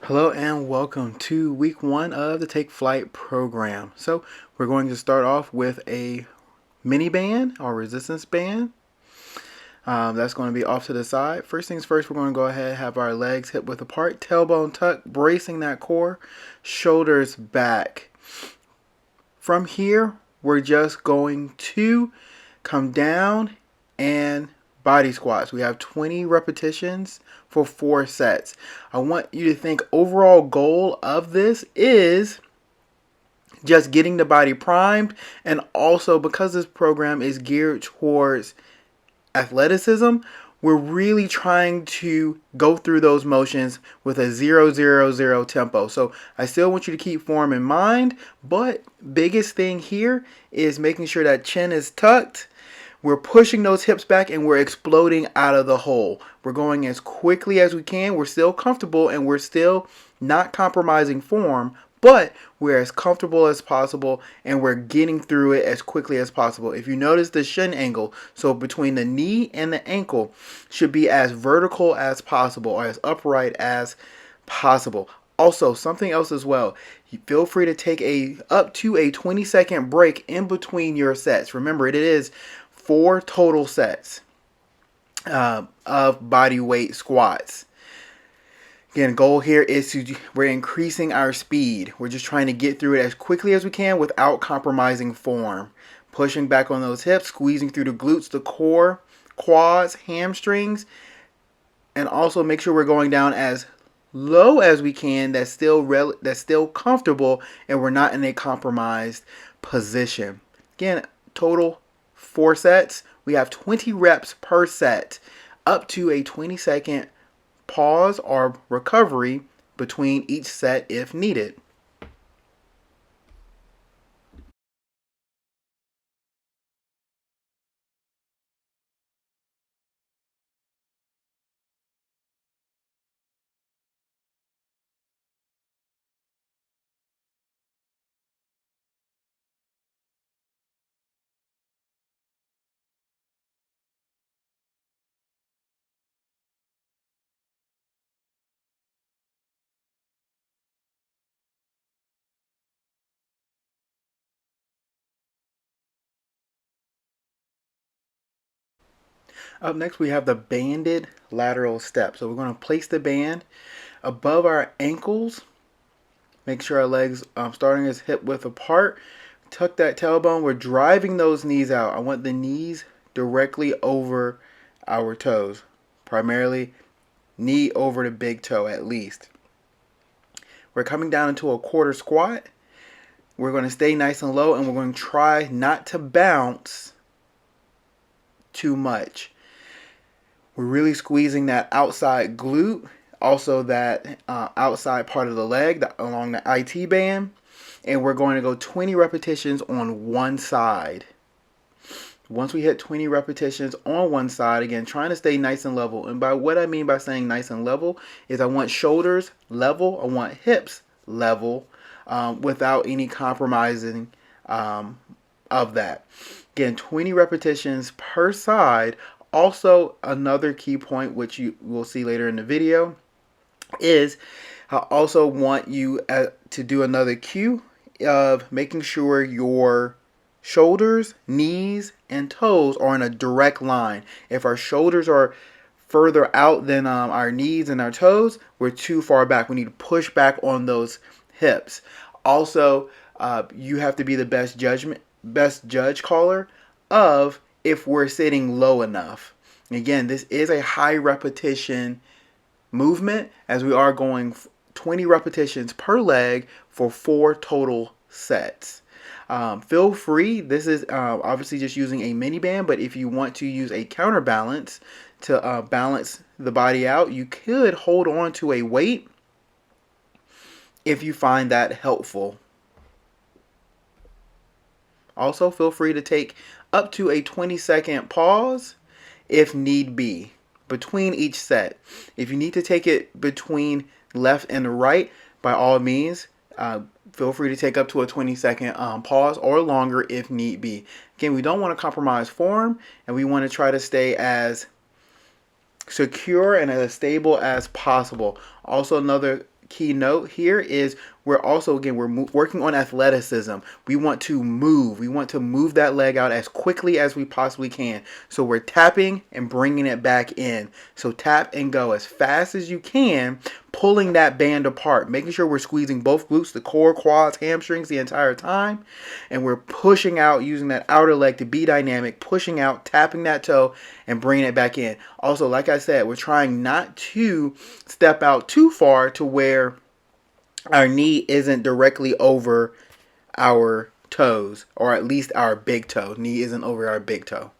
Hello and welcome to week 1 of the Take Flight program. So we're going to start off with a mini band or resistance band. That's going to be off to the side. First things first, we're going to go ahead and have our legs hip width apart, tailbone tuck, bracing that core, shoulders back. From here, we're just going to come down and body squats. We have 20 repetitions for 4 sets. I want you to think overall goal of this is just getting the body primed, and also because this program is geared towards athleticism, we're really trying to go through those motions with a 0-0-0 tempo. So I still want you to keep form in mind, but biggest thing here is making sure that chin is tucked. We're pushing those hips back and we're exploding out of the hole. We're going as quickly as we can. We're still comfortable and we're still not compromising form, but we're as comfortable as possible and we're getting through it as quickly as possible. If you notice the shin angle, so between the knee and the ankle, should be as vertical as possible or as upright as possible. Also, something else as well. Feel free to take up to a 20-second break in between your sets. Remember, it is 4 total sets of body weight squats. Again, goal here is we're increasing our speed. We're just trying to get through it as quickly as we can without compromising form. Pushing back on those hips, squeezing through the glutes, the core, quads, hamstrings, and also make sure we're going down as low as we can. That's still comfortable, and we're not in a compromised position. Again, total 4 sets. We have 20 reps per set, up to a 20-second pause or recovery between each set if needed. Up next, we have the banded lateral step. So we're going to place the band above our ankles. Make sure our legs starting as hip width apart. Tuck that tailbone. We're driving those knees out. I want the knees directly over our toes. Primarily knee over the big toe at least. We're coming down into a quarter squat. We're going to stay nice and low, and we're going to try not to bounce too much. We're really squeezing that outside glute, also that outside part of the leg along the IT band, and we're going to go 20 repetitions on one side. Once we hit 20 repetitions on one side, again, trying to stay nice and level. And by what I mean by saying nice and level is I want shoulders level, I want hips level, without any compromising of that. Again, 20 repetitions per side. Also, another key point, which you will see later in the video, is I also want you to do another cue of making sure your shoulders, knees, and toes are in a direct line. If our shoulders are further out than our knees and our toes, we're too far back. We need to push back on those hips. Also, you have to be the best judge caller of if we're sitting low enough. Again, this is a high repetition movement as we are going 20 repetitions per leg for 4 total sets. Feel free, this is obviously just using a mini band, but if you want to use a counterbalance to balance the body out, you could hold on to a weight if you find that helpful. Also, feel free to take up to a 20-second pause if need be between each set. If you need to take it between left and right, by all means, feel free to take up to a 20-second pause or longer if need be. Again, we don't want to compromise form, and we want to try to stay as secure and as stable as possible. Also, another key note here is we're also, again, we're working on athleticism. We want to move. We want to move that leg out as quickly as we possibly can. So we're tapping and bringing it back in. So tap and go as fast as you can, pulling that band apart, making sure we're squeezing both glutes, the core, quads, hamstrings the entire time. And we're pushing out, using that outer leg to be dynamic, pushing out, tapping that toe, and bringing it back in. Also, like I said, we're trying not to step out too far to where our knee isn't directly over our toes, or at least our big toe. Knee isn't over our big toe.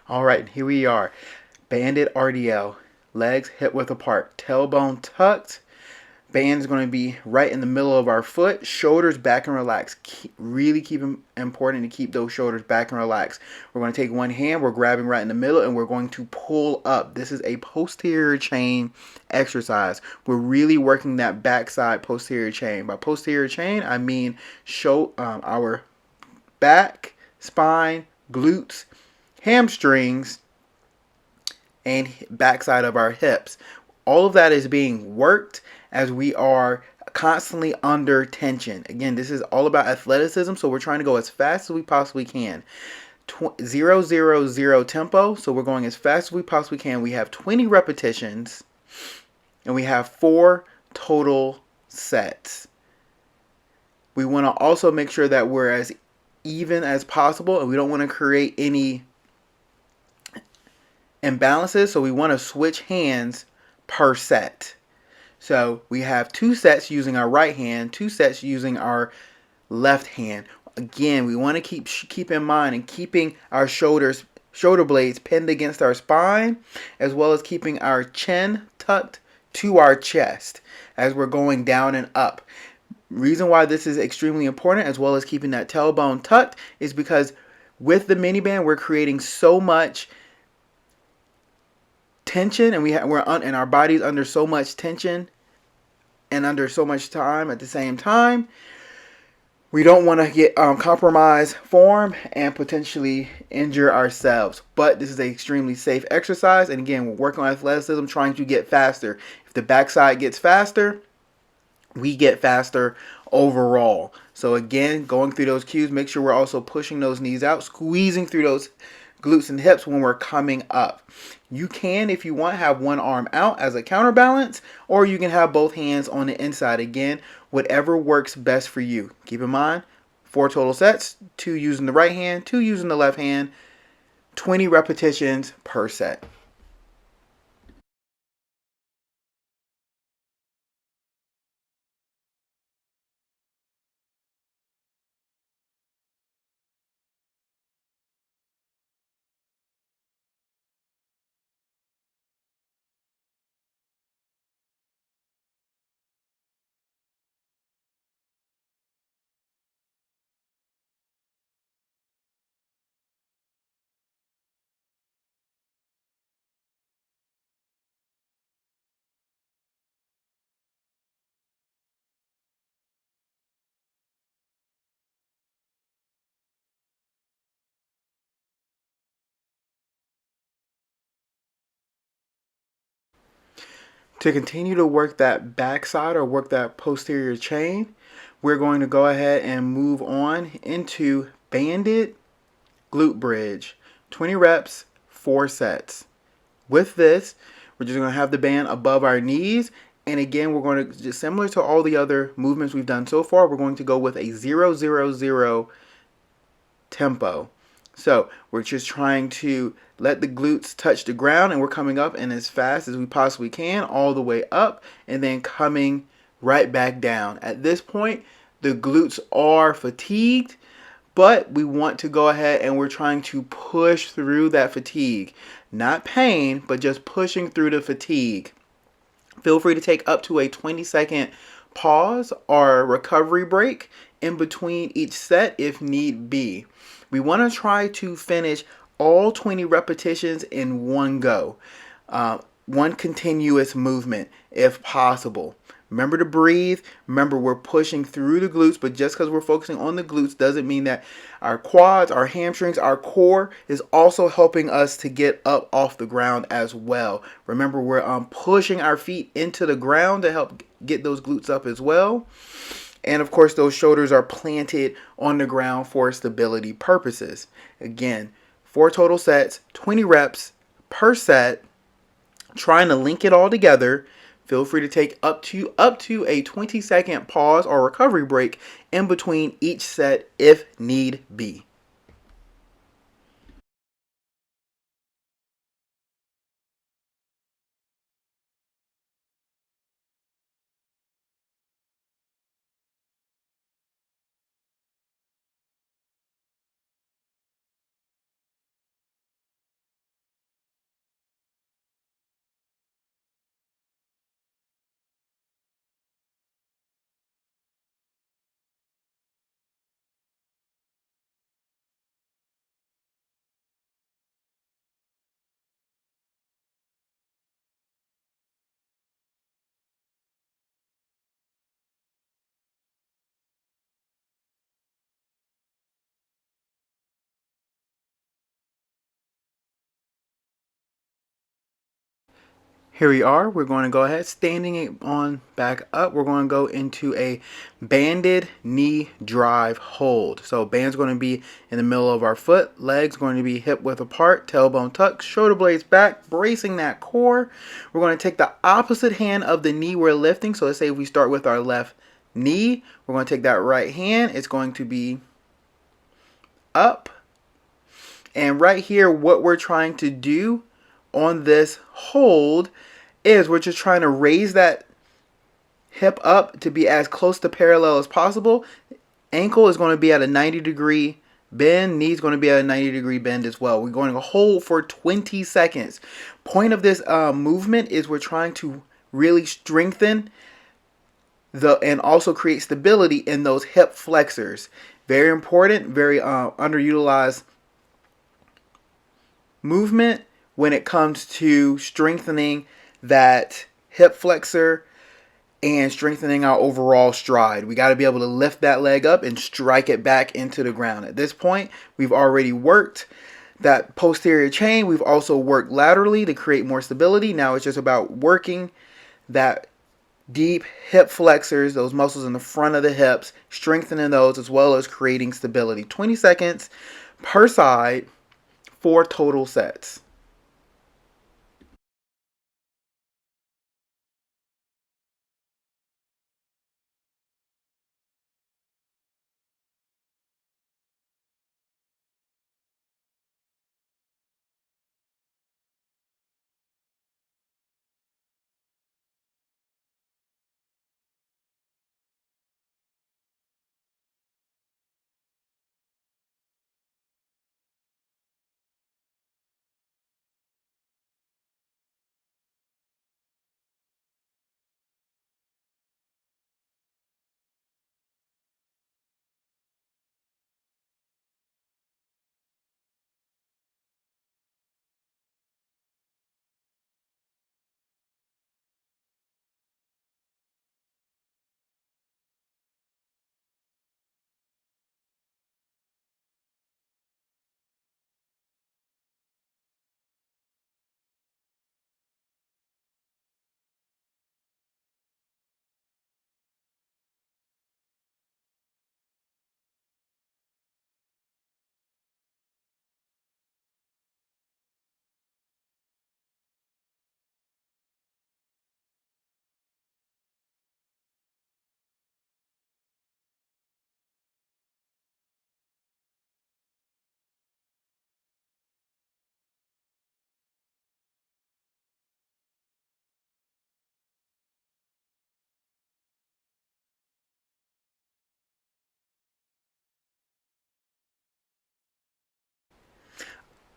All right, here we are. Bandit RDL. Legs hip width apart. Tailbone tucked. Band is going to be right in the middle of our foot. Shoulders back and relaxed. Really important to keep those shoulders back and relaxed. We're going to take one hand. We're grabbing right in the middle, and we're going to pull up. This is a posterior chain exercise. We're really working that backside posterior chain. By posterior chain, I mean our back, spine, glutes, hamstrings, and backside of our hips. All of that is being worked as we are constantly under tension. Again, this is all about athleticism, so we're trying to go as fast as we possibly can. 0, 0, 0 tempo, so we're going as fast as we possibly can. We have 20 repetitions, and we have 4 total sets. We want to also make sure that we're as even as possible, and we don't want to create any imbalances, so we want to switch hands per set. So we have 2 sets using our right hand, 2 sets using our left hand. Again, we want to keep in mind and keeping our shoulder blades pinned against our spine, as well as keeping our chin tucked to our chest as we're going down and up. Reason why this is extremely important, as well as keeping that tailbone tucked, is because with the mini band we're creating so much tension, and and our body's under so much tension and under so much time at the same time. We don't want to get compromise form and potentially injure ourselves. But this is an extremely safe exercise, and again, we're working on athleticism, trying to get faster. If the backside gets faster, we get faster overall. So again, going through those cues, make sure we're also pushing those knees out, squeezing through those glutes and hips when we're coming up. You can, if you want, have one arm out as a counterbalance, or you can have both hands on the inside. Again, whatever works best for you. Keep in mind, 4 total sets, 2 using the right hand, 2 using the left hand, 20 repetitions per set. To continue to work that backside or work that posterior chain, we're going to go ahead and move on into Bandit glute bridge. 20 reps, 4 sets. With this, we're just going to have the band above our knees. And again, we're going to, just similar to all the other movements we've done so far, we're going to go with a 0-0-0 tempo. So we're just trying to let the glutes touch the ground, and we're coming up and as fast as we possibly can, all the way up, and then coming right back down. At this point, the glutes are fatigued, but we want to go ahead and we're trying to push through that fatigue. Not pain, but just pushing through the fatigue. Feel free to take up to a 20-second pause or recovery break in between each set if need be. We want to try to finish all 20 repetitions in one go, one continuous movement if possible. Remember to breathe. Remember, we're pushing through the glutes, but just because we're focusing on the glutes doesn't mean that our quads, our hamstrings, our core is also helping us to get up off the ground as well. Remember, we're pushing our feet into the ground to help get those glutes up as well. And of course, those shoulders are planted on the ground for stability purposes. Again, 4 total sets, 20 reps per set, trying to link it all together. Feel free to take up to a 20-second pause or recovery break in between each set if need be. Here we are. We're going to go ahead, standing it on back up. We're going to go into a banded knee drive hold. So band's going to be in the middle of our foot. Legs going to be hip width apart, tailbone tucked, shoulder blades back, bracing that core. We're going to take the opposite hand of the knee we're lifting. So let's say if we start with our left knee, we're going to take that right hand. It's going to be up. And right here, what we're trying to do on this hold is we're just trying to raise that hip up to be as close to parallel as possible. Ankle is going to be at a 90-degree bend. Knee is going to be at a 90-degree bend as well. We're going to hold for 20 seconds. Point of this movement is we're trying to really strengthen and also create stability in those hip flexors. Very important, very underutilized movement when it comes to strengthening that hip flexor and strengthening our overall stride. We got to be able to lift that leg up and strike it back into the ground. At this point, we've already worked that posterior chain. We've also worked laterally to create more stability. Now it's just about working that deep hip flexors, those muscles in the front of the hips, strengthening those as well as creating stability. 20 seconds per side, 4 total sets.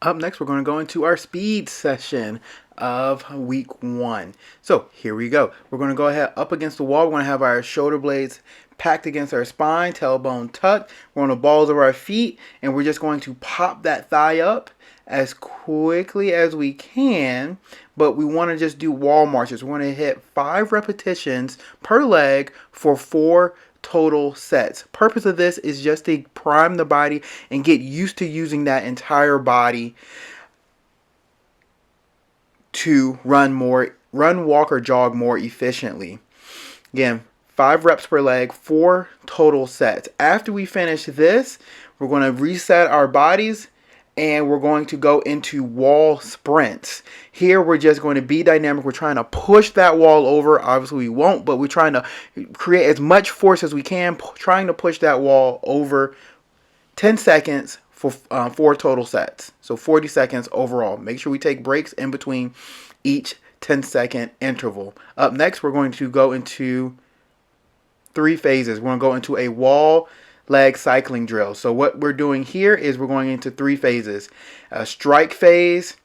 Up next, we're going to go into our speed session of week 1. So here we go. We're going to go ahead up against the wall. We're going to have our shoulder blades packed against our spine, tailbone tucked. We're on the balls of our feet, and we're just going to pop that thigh up as quickly as we can, but we want to just do wall marches. We're going to hit 5 repetitions per leg for 4 total sets. Purpose of this is just to prime the body and get used to using that entire body to run, walk, or jog more efficiently. Again, 5 reps per leg, 4 total sets. After we finish this, we're going to reset our bodies and we're going to go into wall sprints. Here we're just going to be dynamic. We're trying to push that wall over. Obviously we won't, but we're trying to create as much force as we can, trying to push that wall over 10 seconds for 4 total sets. So 40 seconds overall. Make sure we take breaks in between each 10-second interval. Up next, we're going to go into 3 phases. We're going to go into a wall leg cycling drill. So what we're doing here is we're going into 3 phases. A strike phase,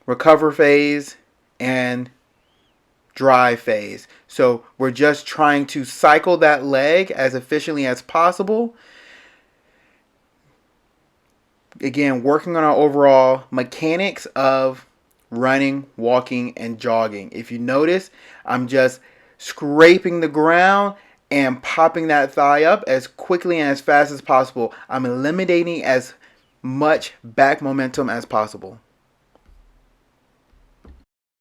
recover phase, and drive phase. So we're just trying to cycle that leg as efficiently as possible. Again, working on our overall mechanics of running, walking, and jogging. If you notice, I'm just scraping the ground and popping that thigh up as quickly and as fast as possible. I'm eliminating as much back momentum as possible.